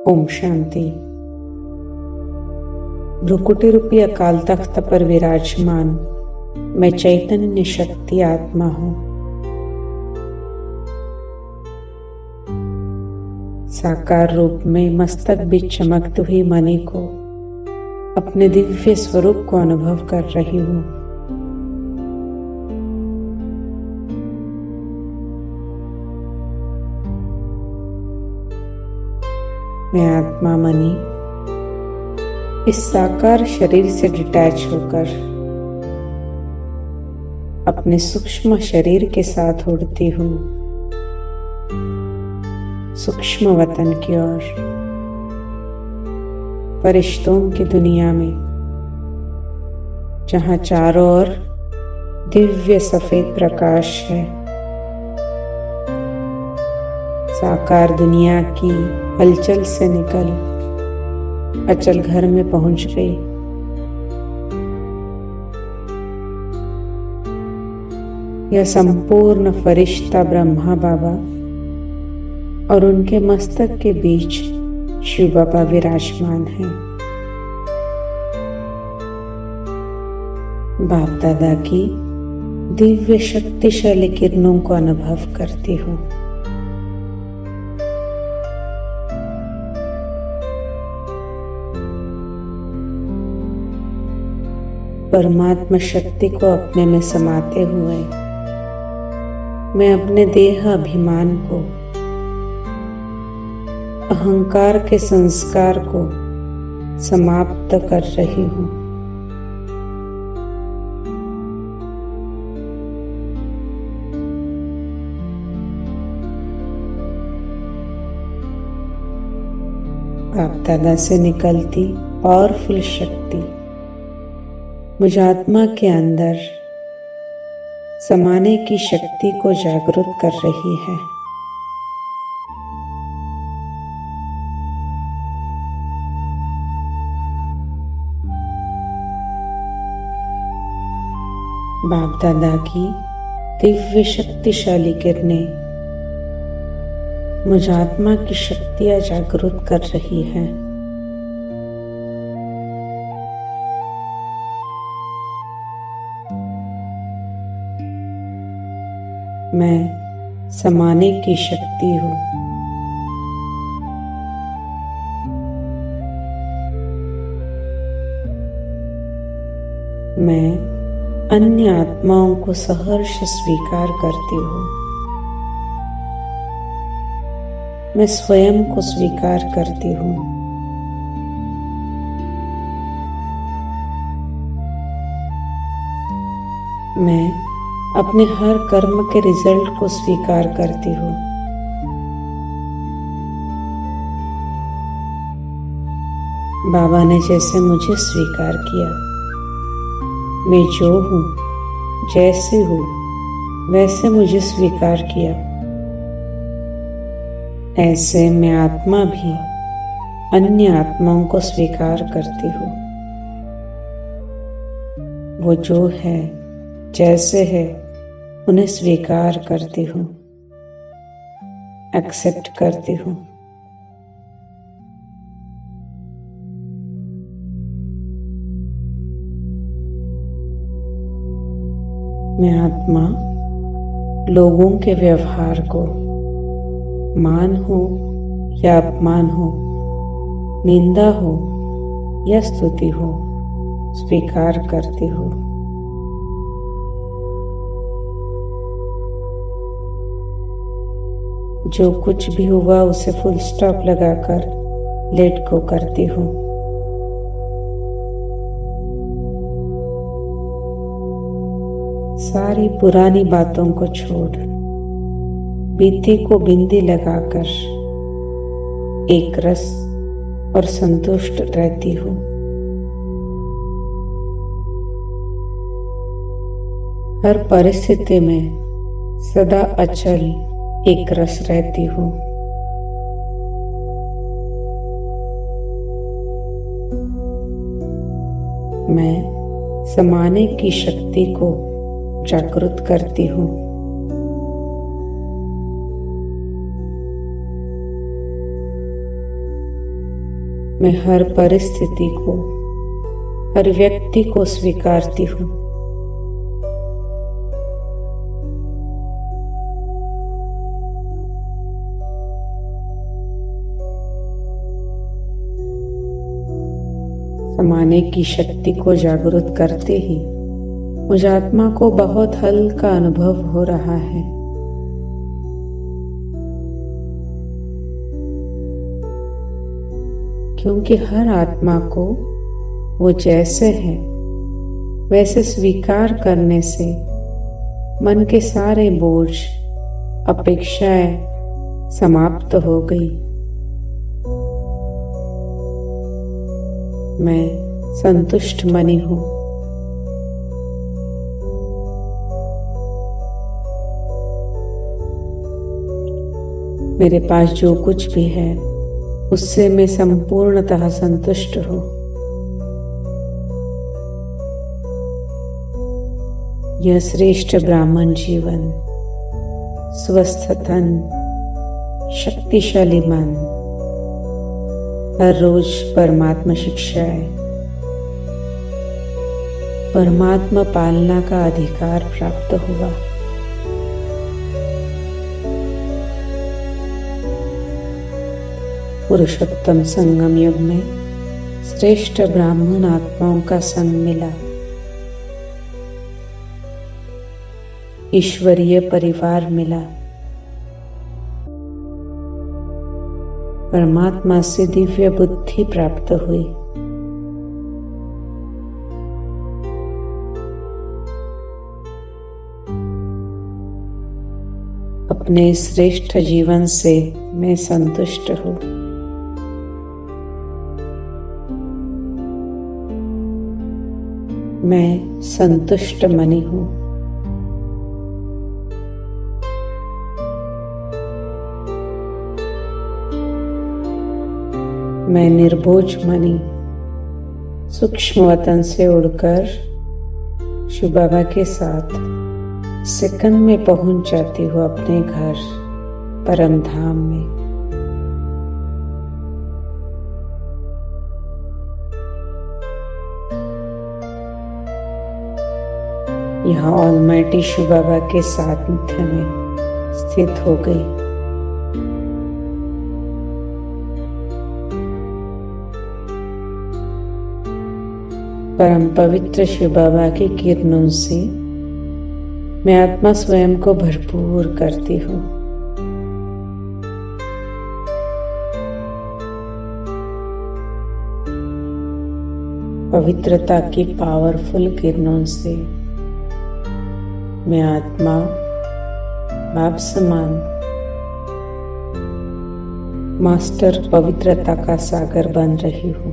ओम शांति। भ्रुकुटी रूपी अकाल तख्त पर विराजमान मैं चैतन्य शक्ति आत्मा हूं। साकार रूप में मस्तक भी चमकती हुई मणि को अपने दिव्य स्वरूप को अनुभव कर रही हूं। मैं आत्मा मणि इस साकार शरीर से डिटैच होकर अपने सूक्ष्म शरीर के साथ उड़ती हूँ सूक्ष्म वतन की ओर, फरिश्तों की दुनिया में, जहाँ चारों ओर दिव्य सफेद प्रकाश है। साकार दुनिया की हलचल से निकल अचल घर में पहुंच गई। यह संपूर्ण फरिश्ता ब्रह्मा बाबा और उनके मस्तक के बीच शिव बाबा विराजमान हैं। बाप दादा की दिव्य शक्तिशाली किरणों को अनुभव करती हूँ। परमात्मा शक्ति को अपने में समाते हुए मैं अपने देह अभिमान को, अहंकार के संस्कार को समाप्त कर रही हूँ। बाप दादा से निकलती पावरफुल शक्ति मुझ आत्मा के अंदर समाने की शक्ति को जागृत कर रही है। बाप दादा की दिव्य शक्तिशाली किरणें मुझ आत्मा की शक्तियां जागृत कर रही है। मैं समाने की शक्ति हूँ। मैं अन्य आत्माओं को सहर्ष स्वीकार करती हूँ। मैं स्वयं को स्वीकार करती हूँ। मैं अपने हर कर्म के रिजल्ट को स्वीकार करती हूँ। बाबा ने जैसे मुझे स्वीकार किया, मैं जो हूँ, जैसे हूँ, वैसे मुझे स्वीकार किया, ऐसे मैं आत्मा भी अन्य आत्माओं को स्वीकार करती हूँ। वो जो है, जैसे है, उन्हें स्वीकार करती हूँ, एक्सेप्ट करती हूँ। मैं आत्मा लोगों के व्यवहार को, मान हो या अपमान हो, निंदा हो या स्तुति हो, स्वीकार करती हूँ। जो कुछ भी हुआ उसे फुल स्टॉप लगाकर लेट गो करती हूँ। सारी पुरानी बातों को छोड़ बीती को बिंदी लगाकर एक रस और संतुष्ट रहती हूँ। हर परिस्थिति में सदा अचल एक रस रहती हूँ। मैं समाने की शक्ति को जागृत करती हूँ। मैं हर परिस्थिति को, हर व्यक्ति को स्वीकारती हूँ। समाने की शक्ति को जागृत करते ही मुझ आत्मा को बहुत हल्का अनुभव हो रहा है। क्योंकि हर आत्मा को वो जैसे है वैसे स्वीकार करने से मन के सारे बोझ, अपेक्षाएं समाप्त हो गई। मैं संतुष्ट मनी हूँ। मेरे पास जो कुछ भी है उससे मैं संपूर्णतः संतुष्ट हूँ। यह श्रेष्ठ ब्राह्मण जीवन, स्वस्थ तन, शक्तिशाली मन, हर रोज परमात्मा शिक्षाएं, परमात्मा पालना का अधिकार प्राप्त हुआ। पुरुषोत्तम संगम युग में श्रेष्ठ ब्राह्मण आत्माओं का संग मिला। ईश्वरीय परिवार मिला। परमात्मा से दिव्य बुद्धि प्राप्त हुई। अपने श्रेष्ठ जीवन से मैं संतुष्ट हूँ। मैं संतुष्ट मनी हूँ। मैं निर्बोझ मनी सूक्ष्म वतन से उड़कर शिव बाबा के साथ सेकंड में पहुंच जाती हूँ अपने घर परम धाम में। यहाँ ऑलमाइटी शिव बाबा के सानिध्य में स्थित हो गई। परम पवित्र शिव बाबा की किरणों से मैं आत्मा स्वयं को भरपूर करती हूँ। पवित्रता की पावरफुल किरणों से मैं आत्मा बाप समान मास्टर पवित्रता का सागर बन रही हूँ।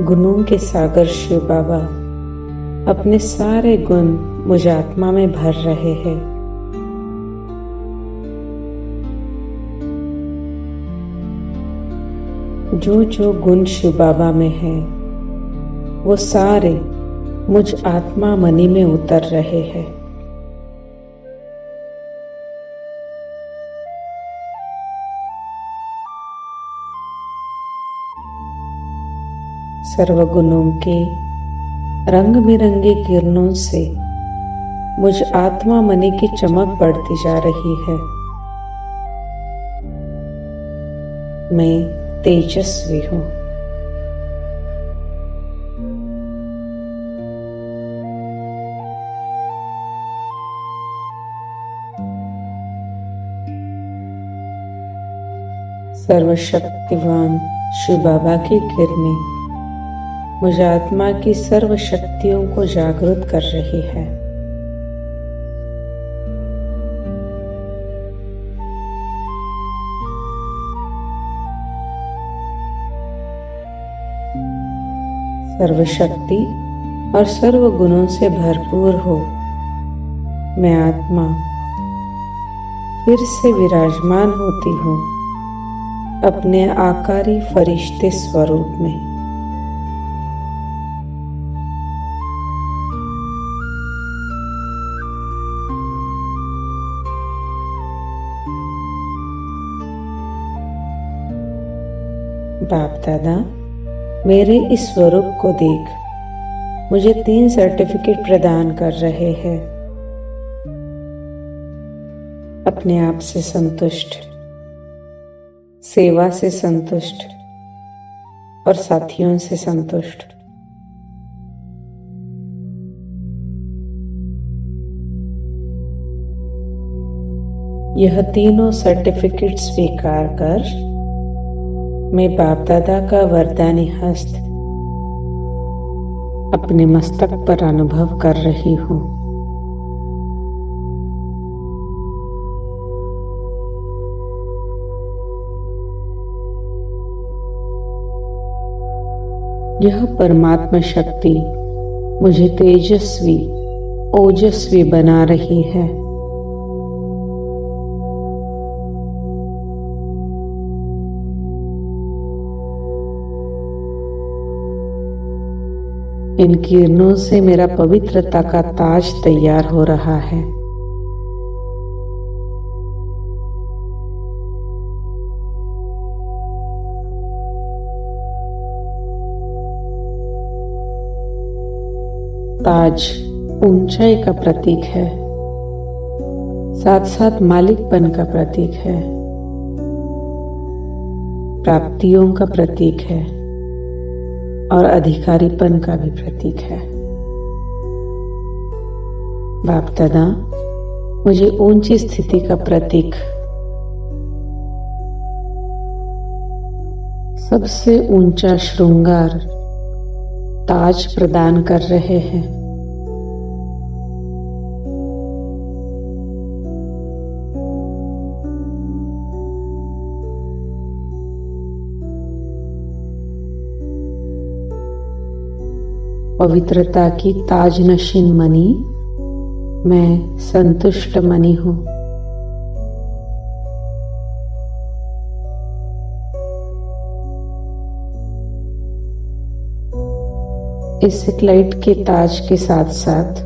गुणों के सागर शिव बाबा अपने सारे गुण मुझ आत्मा में भर रहे हैं। जो जो गुण शिव बाबा में है वो सारे मुझ आत्मा मनी में उतर रहे हैं। सर्वगुणों के रंग बिरंगी किरणों से मुझ आत्मा मनी की चमक बढ़ती जा रही है। मैं तेजस्वी हूँ। सर्वशक्तिवान शिव बाबा की किरणें मुझ आत्मा की सर्व शक्तियों को जागृत कर रही है। सर्वशक्ति और सर्व गुणों से भरपूर हो मैं आत्मा फिर से विराजमान होती हूँ अपने आकारी फरिश्ते स्वरूप में। बाप दादा, मेरे इस स्वरूप को देख, मुझे 3 सर्टिफिकेट प्रदान कर रहे हैं। अपने आप से संतुष्ट, सेवा से संतुष्ट और साथियों से संतुष्ट। यह तीनों सर्टिफिकेट स्वीकार कर मैं बाप दादा का वरदानी हस्त अपने मस्तक पर अनुभव कर रही हूँ। यह परमात्मा शक्ति मुझे तेजस्वी, ओजस्वी बना रही है। इन किरणों से मेरा पवित्रता का ताज तैयार हो रहा है। ताज ऊंचाई का प्रतीक है, साथ साथ मालिकपन का प्रतीक है, प्राप्तियों का प्रतीक है और अधिकारीपन का भी प्रतीक है। बाप दादा, मुझे ऊंची स्थिति का प्रतीक, सबसे ऊंचा श्रृंगार ताज प्रदान कर रहे हैं। पवित्रता की ताज नशीन मणि, मैं संतुष्ट मणि हूं। इस सेटेलाइट के ताज के साथ साथ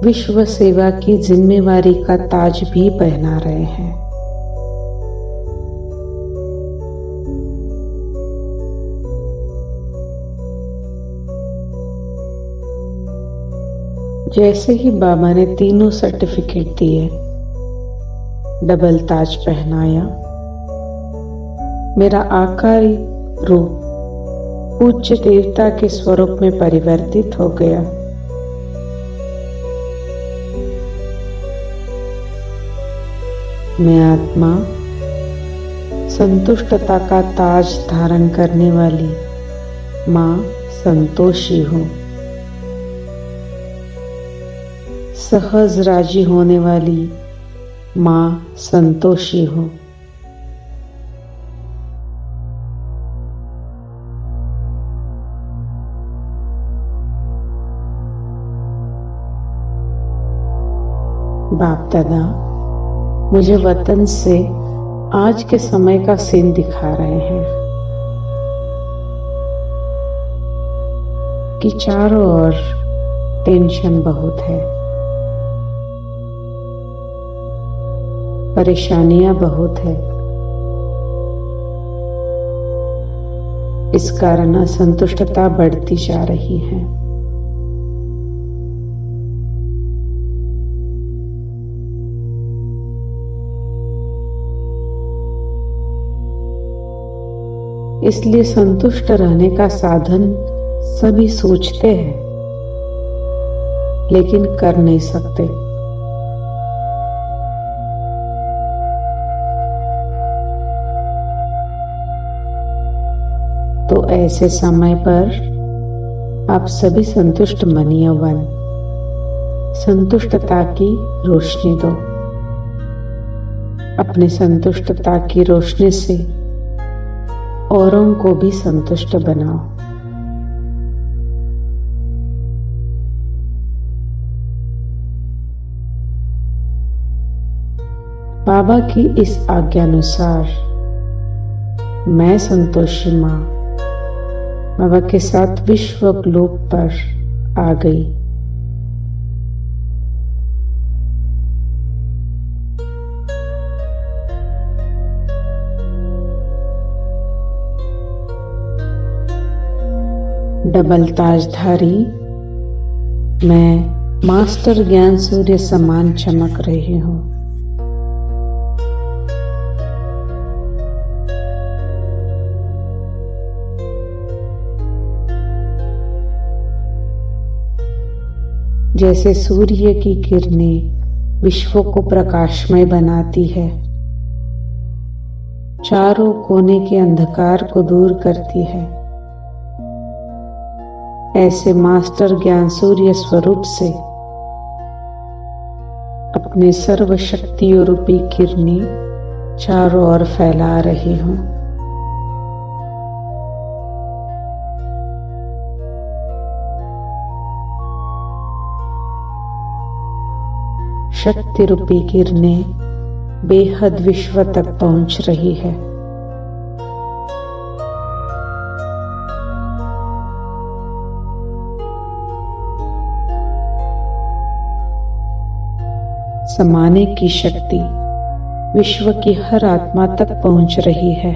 विश्व सेवा की जिम्मेवारी का ताज भी पहना रहे हैं। जैसे ही बाबा ने तीनों सर्टिफिकेट दिए, डबल ताज पहनाया, मेरा आकारी रूप उच्च देवता के स्वरूप में परिवर्तित हो गया। मैं आत्मा संतुष्टता का ताज धारण करने वाली मां संतोषी हूं। सहज राजी होने वाली मां संतोषी हूं। बाप दादा मुझे वतन से आज के समय का सीन दिखा रहे हैं कि चारों ओर टेंशन बहुत है, परेशानियां बहुत है। इस कारण असंतुष्टता बढ़ती जा रही है। इसलिए संतुष्ट रहने का साधन सभी सोचते हैं, लेकिन कर नहीं सकते। तो ऐसे समय पर आप सभी संतुष्ट मनिया बन संतुष्टता की रोशनी दो। अपनी संतुष्टता की रोशनी से औरों को भी संतुष्ट बनाओ। बाबा की इस आज्ञानुसार मैं संतोषी मां बाबा के साथ विश्व ग्लोब पर आ गई। डबल ताजधारी मैं मास्टर ज्ञान सूर्य समान चमक रही हूँ। जैसे सूर्य की किरणें विश्व को प्रकाशमय बनाती है, चारों कोने के अंधकार को दूर करती है, ऐसे मास्टर ज्ञान सूर्य स्वरूप से अपने सर्व शक्तियों रूपी किरणें चारों ओर फैला रही हूँ। शक्ति रूपी किरणें बेहद विश्व तक पहुंच रही है। समाने की शक्ति विश्व की हर आत्मा तक पहुंच रही है।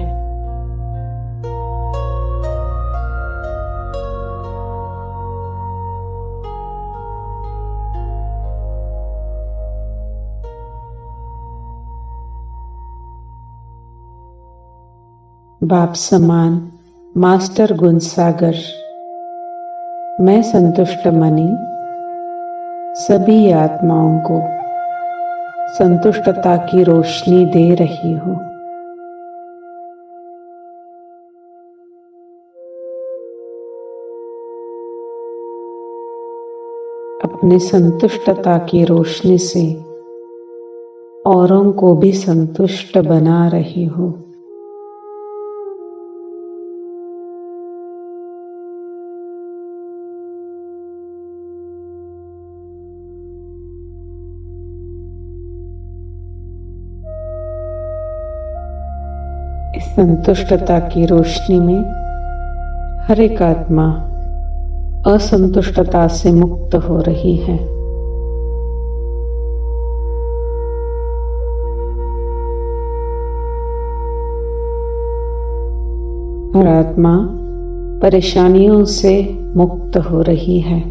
बाप समान मास्टर गुण सागर मैं संतुष्ट मनी सभी आत्माओं को संतुष्टता की रोशनी दे रही हूँ। अपने संतुष्टता की रोशनी से औरों को भी संतुष्ट बना रही हूँ। इस संतुष्टता की रोशनी में हर एक आत्मा असंतुष्टता से मुक्त हो रही है। हर आत्मा परेशानियों से मुक्त हो रही है।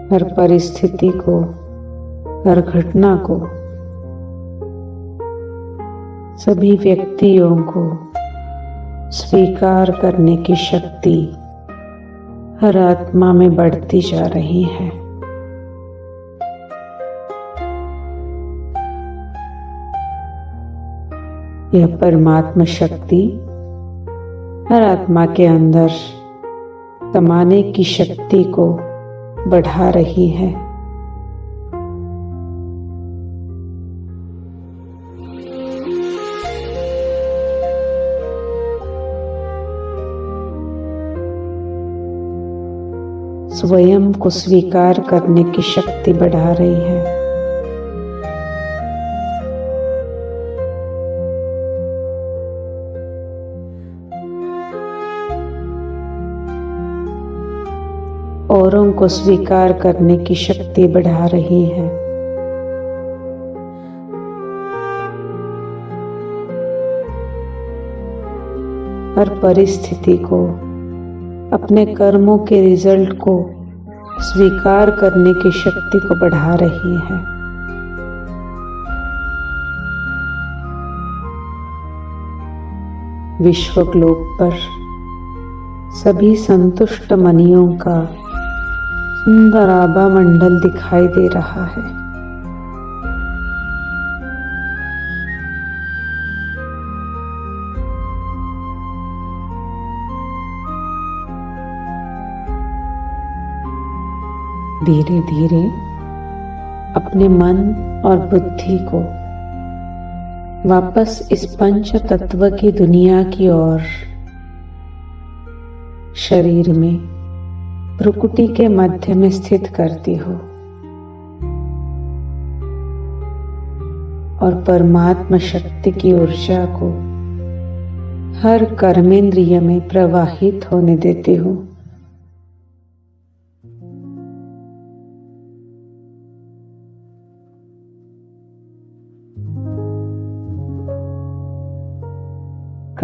हर परिस्थिति को, हर घटना को, सभी व्यक्तियों को स्वीकार करने की शक्ति हर आत्मा में बढ़ती जा रही है। यह परमात्मा शक्ति हर आत्मा के अंदर समाने की शक्ति को बढ़ा रही है। स्वयं को स्वीकार करने की शक्ति बढ़ा रही है। औरों को स्वीकार करने की शक्ति बढ़ा रही है। हर परिस्थिति को, अपने कर्मों के रिजल्ट को स्वीकार करने की शक्ति को बढ़ा रही है। विश्व ग्लोब पर सभी संतुष्ट मनियों का सुंदर आभा मंडल दिखाई दे रहा है। धीरे धीरे अपने मन और बुद्धि को वापस इस पंच तत्व की दुनिया की ओर, शरीर में भ्रुकुटी के मध्य में स्थित करती हो और परमात्मा शक्ति की ऊर्जा को हर कर्मेंद्रिय में प्रवाहित होने देती हो।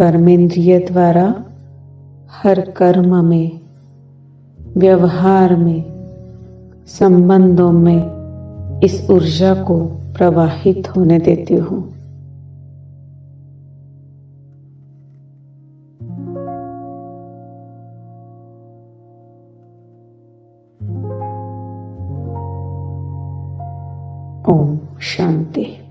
कर्मेंद्रिय द्वारा हर कर्म में, व्यवहार में, संबंधों में इस ऊर्जा को प्रवाहित होने देती हूँ। ओम शांति।